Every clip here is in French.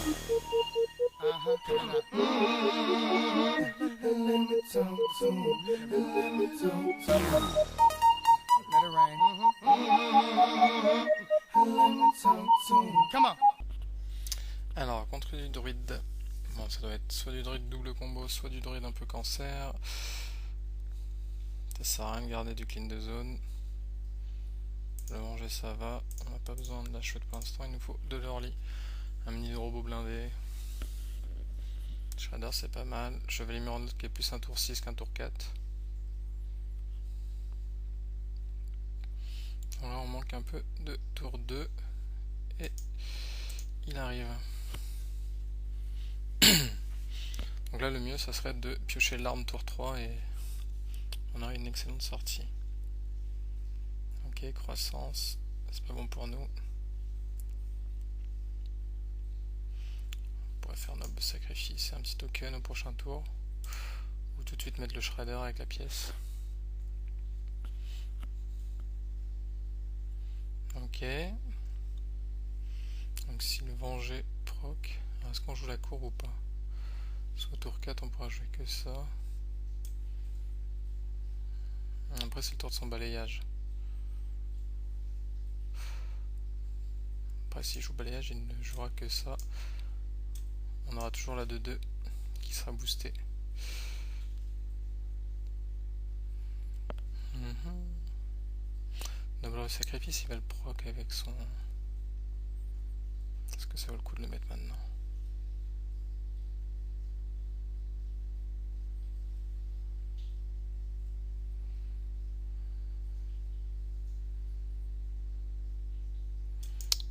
Let it rain. Come on. Alors, contre du druide, bon, ça doit être soit du druide double combo, soit du druide un peu cancer. Ça sert à rien de garder du clean de zone. Le manger, ça va. On n'a pas besoin de la chouette pour l'instant. Il nous faut de l'early. Un mini robot blindé. Shredder, c'est pas mal. Chevalier Murloc qui est plus un tour 6 qu'un tour 4. Bon, là, on manque un peu de tour 2. Et il arrive. Donc là, le mieux, ça serait de piocher l'arme tour 3 et on aurait une excellente sortie. Ok, croissance. C'est pas bon pour nous. On pourrait faire noble sacrifice et un petit token au prochain tour. Ou tout de suite mettre le shredder avec la pièce. Ok. Donc si le venger proc, est-ce qu'on joue la courbe ou pas? Soit tour 4 on pourra jouer que ça. Après c'est le tour de son balayage. Après s'il joue balayage il ne jouera que ça. On aura toujours la 2-2 qui sera boostée. Noble sacrifice il va le proc avec son... Est-ce que ça vaut le coup de le mettre maintenant?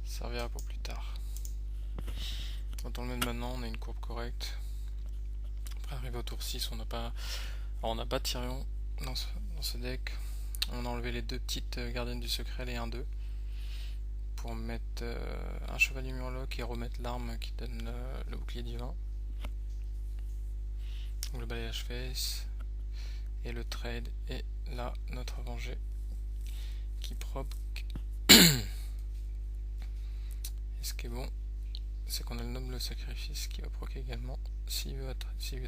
Ça servira pour plus tard. Quand on le met maintenant, on a une courbe correcte. Après, arrivé au tour 6, on n'a pas... Alors, on n'a pas de Tyrion dans ce deck. On a enlevé les deux petites gardiennes du secret, les 1-2. Pour mettre un chevalier Murloc et remettre l'arme qui donne le bouclier divin. Donc le balayage face et le trade et là notre venger qui proc. Et ce qui est bon, c'est qu'on a le noble sacrifice qui va proc également s'il veut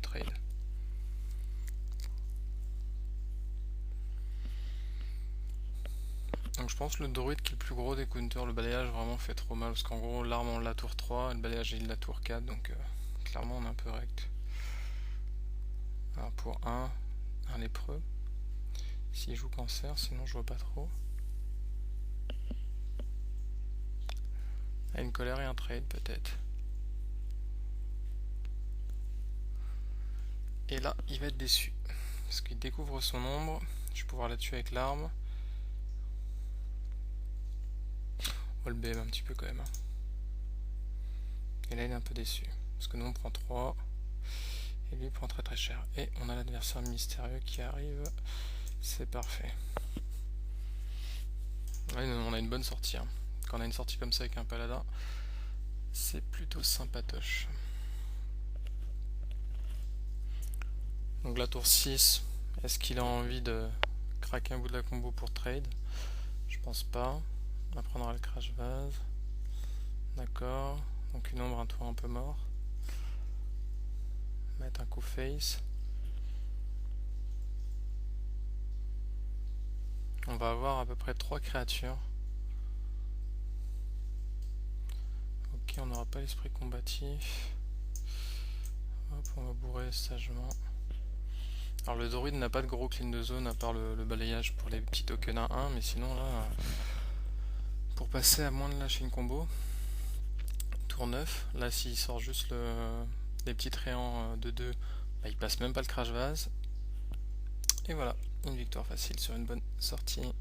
trade. Donc je pense que le druide qui est le plus gros des counters, le balayage vraiment fait trop mal parce qu'en gros l'arme on l'a tour 3 et le balayage il l'a tour 4 donc clairement on est un peu rect. Alors pour un lépreux, s'il joue cancer, sinon je vois pas trop. Une colère et un trade peut-être. Et là il va être déçu parce qu'il découvre son ombre. Je vais pouvoir la tuer avec l'arme. On va le BM un petit peu quand même. Et là il est un peu déçu parce que nous on prend 3 et lui il prend très cher. Et on a l'adversaire mystérieux qui arrive. C'est parfait. Là on a une bonne sortie. Quand on a une sortie comme ça avec un paladin, c'est plutôt sympatoche. Donc la tour 6, est-ce qu'il a envie de craquer un bout de la combo pour trade? Je pense pas. On prendra le crash vase. D'accord. Donc une ombre, un tour un peu mort. Mettre un coup face. On va avoir à peu près 3 créatures. Ok, on n'aura pas l'esprit combatif. Hop, on va bourrer sagement. Alors le druide n'a pas de gros clean de zone à part le balayage pour les petits tokens 1-1, mais sinon là, pour passer à moins de lâcher une combo, tour 9, là s'il sort juste les petits tréants de 2, bah, il passe même pas le crash vase. Et voilà, une victoire facile sur une bonne sortie.